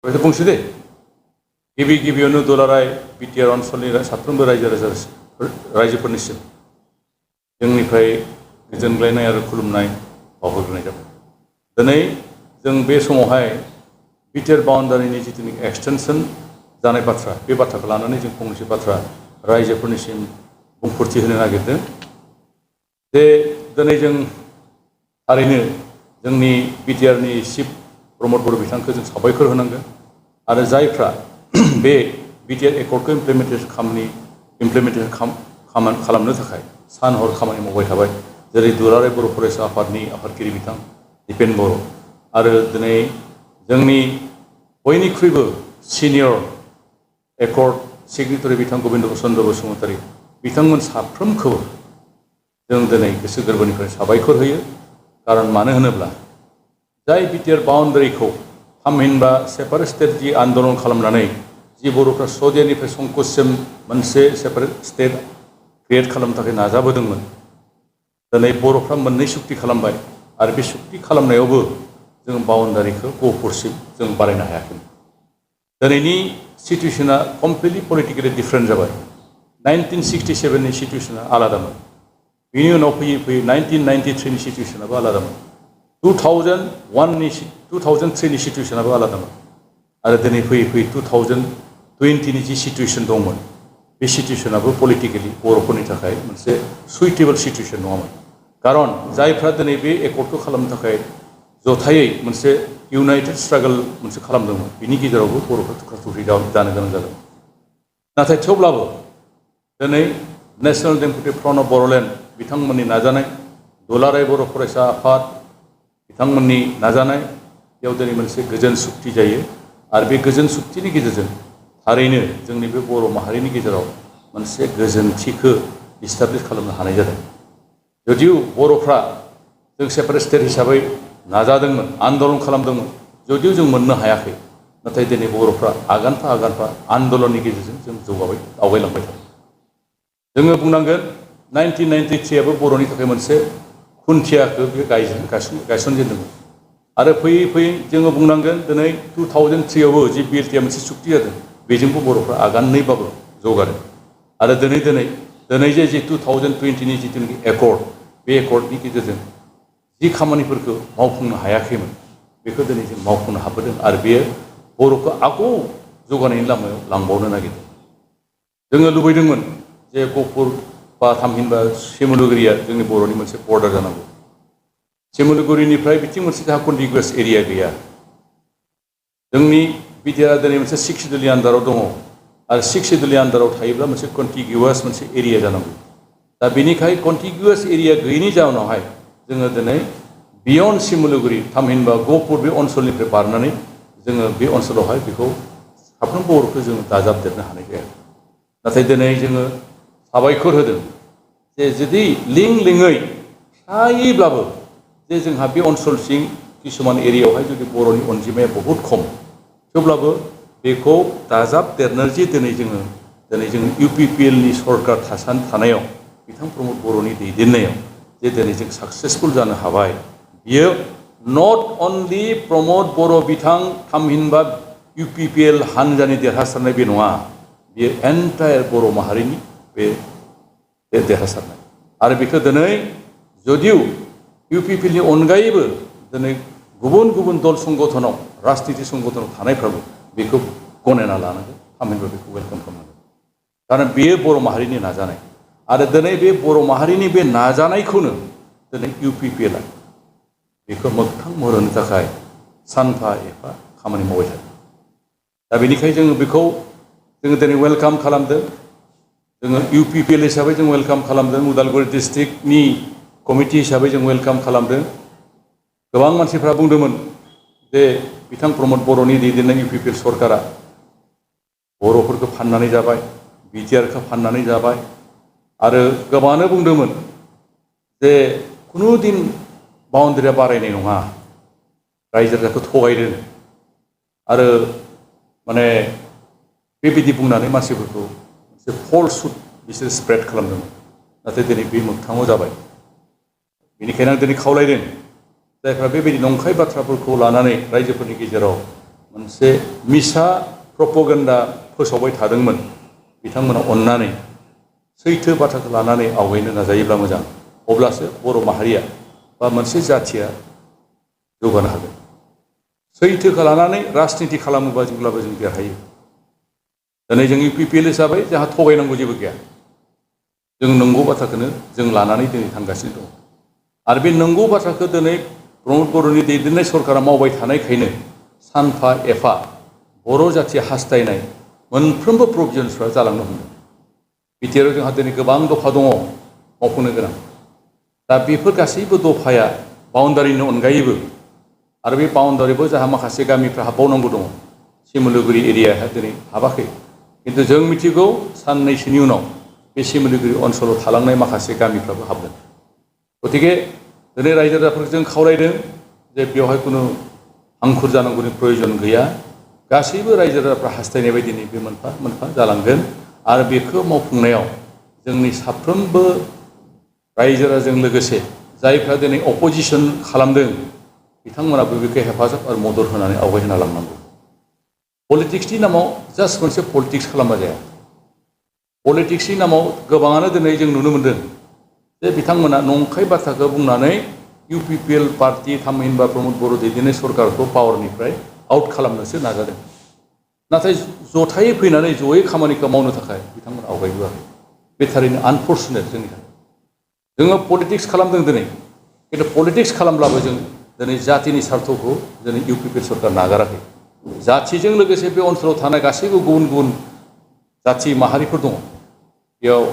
बेखौ बुंसै दे गिबियावनो दुलाराय बिटिआर ओनसोलनि साफ्रोमबो रायजोफोरनिसिम जोंनिफ्राय गोजोनग्लायनाय आरो खुलुमनाय बावहरग्रोनाय जाबाय। दिनै जों बे समावहाय बिटिआर बाउन्डारिनि जिथुनिखि एक्सटेनसन जानाय बाथ्रा बे बाथ्राखौ लानानै जों फंनैसो बाथ्रा रायजोफोरनिसिम बुंफोरथि होनो नागिरदों जे दिनै जों थारैनो जोंनि बिटिआरनि चिफ प्रमद बर' बिथांखौ जों साबायखर होनांगोन आरो जायफ्रा बे बिटिआर एकर्डखौ इमप्लिमेन्टेसन खालामनो थाखाय सान हर खामानि मावबाय थाबाय जेरै दुलाराय बर' फरायसा आफादनि आफादगिरि बिथां दिपेन बर' आरो दिनै जोंनि बयनिख्रुइबो सिनियर एकर्ड सेक्रेटारि बिथां गबिन्द चन्द्र बसुमतारी बिथांमोन साफ्रोमखौबो जों दिनै गोसो गोरबोनिफ्राय साबायखर होयो। कारन मानो होनोब्ला जाय बिटिआर बाउन्डारिखौ थामहिनबा सेपारेट स्टेट जि आन्दलन खालामनानै जि बर'फ्रा सदियानिफ्राय संकससिम मोनसे सेपारेट स्टेट क्रिएट खालामनो थाखाय नाजाबोदोंमोन दिनै बर'फ्रा मोननै सुक्ति खालामबाय आरो बे सुक्ति खालामनायावबो जों बाउन्डारिखौ गहपुरसिम जों बारायनो हायाखै। दिनैनि सिटुएसना कमप्लिटलि पलिटिकेलि डिफारेन्ट जाबाय। 1967नि सिटुएसना आलादामोन, बिनि उनाव फैयै 1993नि सिटुएसनाबो आलादामोन, 2003नि सिटुएसनाबो आलादामोन आरो दिनै फैयै 2020नि जि सिटुएसन दंमोन बे सिटुएसनाबो पलिटिकेलि बर'फोरनि थाखाय मोनसे सुइटेबल सिटुएसन नङामोन। कारन जायफ्रा दिनै बे एकर्डखौ खालामनो थाखाय जथायै मोनसे इउनाइटेड स्ट्रागल मोनसे खालामदोंमोन बिनि गेजेरावबो बर'फ्रा थुख्रा थुख्रि जानो गोनां जादों। नाथाय थेवब्लाबो दिनै National Democratic Front of Boroland बिथांमोननि नाजानाय, दुलाराय बर' फरायसा आफाद बिथांमोननि नाजानाय बेयाव दिनै मोनसे गोजोन सुक्ति जायो आरो बे गोजोन सुक्तिनि गेजेरजों थारैनो जोंनि बे बर' माहारिनि गेजेराव मोनसे गोजोनथिखौ इस्टाब्लिश खालामनो हानाय जादों। जुदिव बर'फ्रा जों सेपारेट स्टेट हिसाबै नाजादोंमोन, आन्दलन खालामदोंमन, जुदिव जों मोननो हायाखै, नाथाय दिनै बर'फ्रा आगानफा आन्दलननि गेजेरजों जों आवगायलांबाय थादों। जोङो बुंनांगोन 1993आबो बर'नि थाखाय मोनसे खुन्थियाखौ बे गायसनजेनदोंमोन आरो फैयै जोङो बुंनांगोन दिनै 2003आवबो जि बिएलटिआ मोनसे सुक्ति जादों बेजोंबो बर'फ्रा आगाननैबाबो जौगादों आरो दिनै जे 2020नि जिथुनाखि एकर्ड बे एकर्डनि गेजेरजों जि खामानिफोरखौ मावफुंनो हायाखैमोन बेखौ दिनै जों मावफुंनो हाबोदों आरो बेयो बर'खौ आगौ जौगानायनि लामायाव लांबावनो नागिरदों। जोङो लुबैदोंमोन जे गहपुर बा थामहिनबा सिमलुगुरिया जोंनि बर'नि मोनसे बर्डार जानांगौ। सिमलुगुरिनिफ्राय बिथिं मोनसे जोंहा कन्टिगुवास एरिया गैया। जोंनि बिटिआरआ दिनै मोनसे 6 सिडुलनि आन्दाराव दङ आरो 6 सिडुलनि आन्दाराव थायोब्ला मोनसे कन्टिगुवास मोनसे एरिया जानांगौ। दा बेनिखाय कन्टिगुवास एरिया गैयैनि जाउनावहाय जोङो दिनै बियन्ड सिमलुगुरि थामहिनबा गहपुर बे ओनसोलनिफ्राय बारनानै जोङो बे ओनसोलावहाय बेखौ साफ्रोमबो बर'खौ जोङो दाजाबदेरनो हानाय जायाखै। नाथाय दिनै जोङो साबायखर होदों जे जुदि लिङै फ्रायैब्लाबो जे जोंहा बे ओनसोलसिम किसुमान एरियायावहाय जुदि बर'नि अनजिमाया बहुद खम, थेवब्लाबो बेखौ दाजाबदेरनो जे दिनै जोङो इउपिपिएलनि सरकार थानायाव बिथां प्रमद बर'नि दैदेननायाव जे दिनै जों साक्सेसफुल जानो हाबाय, बियो नट अनलि प्रमद बर' बिथां थामहिनबा इउपिपिएल हानजानि देरहासारनाय बे नङा, बियो एन्टायार बर' माहारिनि बे देरहासारनाय आरो बेखौ दिनै जुदिव इउपिपिएलनि अनगायैबो दिनै गुबुन दल संगठनाव राजनिति संगठनाव थानायफ्राबो बेखौ गनायना लानांगोन, थामहिनबा बेखौ वेलकाम खालामनांगोन। कारन बेयो बर' माहारिनि नाजानाय आरो दिनै बे बर' माहारिनि बे नाजानायखौनो दिनै इउपिपिएलआ बेखौ मोगथां महर होनो थाखाय सानफा एफा खामानि मावबाय थादों। दा बेनिखायनो जोङो बेखौ दिनै वेलकाम खालामदों। जोङो इउपिपिएल हिसाबै जों वेलकाम खालामदों, उदालगुरि डिस्ट्रिक्टनि कमिटि हिसाबै जों वेलकाम खालामदों। गोबां मानसिफ्रा बुंदोंमोन जे बिथां प्रमद बर'नि दैदेननाय इउपिपिएल सरकारा बर'फोरखौ फाननानै जाबाय, बिटिआरखौ फाननानै जाबाय आरो गोबाङानो बुंदोंमोन जे खुनु दिन बाउन्डारिया बारायनाय नङा, रायजो राजाखौ थगायदों आरो माने बेबायदि बुंनानै मानसिफोरखौ मोनसे फल्सहुड बिसोर स्प्रेड खालामदोंमोन। नाथाय दिनै बे मोगथाङाव जाबाय। बेनिखायनो आं दिनै खावलायदों जायफ्रा बेबायदि नंखाय बाथ्राफोरखौ लानानै रायजोफोरनि गेजेराव मोनसे मिसा प्रपगेन्डा फोसावबाय थादोंमोन बिथांमोना अननानै सैथो बाथ्राखौ लानानै आवगायनो नाजायोब्ला मोजां अब्लासो बर' माहारिया बा मोनसे जाथिया जौगानो हागोन सैथोखौ लानानै राजनिति खालामोबा जेब्लाबो जों देरहायो दिनै जों UPPL हिसाबै जोंहा थगायनांगौ जेबो गैया जों नंगौ बाथ्राखौनो जों लानानै दिनै थांगासिनो दं आरो बे नंगौ बाथ्राखौ दिनै प्रमद बर'नि दैदेननाय सरकारा मावबाय थानायखायनो सानफा एफा बर' जाथिया हास्थायनाय मोनफ्रोमबो प्रभिजन्सफ्रा जालांनो हमदों बिटिआरआव जोंहा दिनै गोबां दफा दङ मावफुंनो गोनां दा बेफोर गासैबो दफाया बाउन्डारिनि अनगायैबो आरो बे बाउन्डारिबो जोंहा माखासे गामिफ्रा हाबबावनांगौ दङ सिमलुगुरि एरियाया दिनै हाबाखै किन्तु जों मिथिगौ साननैसोनि उनाव बे सिमलुगुरि ओनसोलाव थालांनाय माखासे गामिफ्राबो हाबगोन गतिके दिनै रायजो राजाफोरखौ जों खावलायदों जे बेवहाय खुनु हांखुर जानांगौनि प्रयजन गैया गासैबो रायजो राजाफ्रा हास्थायनाय बायदिनो बे मोनफा मोनफा जालांगोन आरो बेखौ मावफुंनायाव जोंनि साफ्रोमबो रायजो राजाजों लोगोसे जायफ्रा दिनै अपोजिसन खालामदों बिथांमोनाबो बेखौ हेफाजाब आरो मदद होनानै आवगायहोना लांनांगौ पलिटिक्सनि नामाव जास्ट मोनसे पलिटिक्स खालामबा जाया पलिटिक्सनि नामाव गोबाङानो दिनै जों नुनो मोनदों जे बिथांमोना नंखाय बाथ्राखौ बुंनानै UPPL पार्टी थामहिनबा प्रमद बर' दैदेननाय सरकारखौ पावारनिफ्राय आउट खालामनोसो नाजादों नाथाय जथायै फैनानै जयै खामानिखौ मावनो थाखाय बिथांमोना आवगायबोआखै बे थारैनो आनफर्चुनेट जोंनि थाखाय जोङो पलिटिक्स खालामदों दिनै किन्तु पलिटिक्स खालामब्लाबो जों दिनै जातिनि सार्थखौ दिनै UPPL सरकार नागाराखै जाथिजों लोगोसे बे ओनसोलाव थानाय गासैबो गुबुन गुबुन जाथि माहारिफोर दङ बेयाव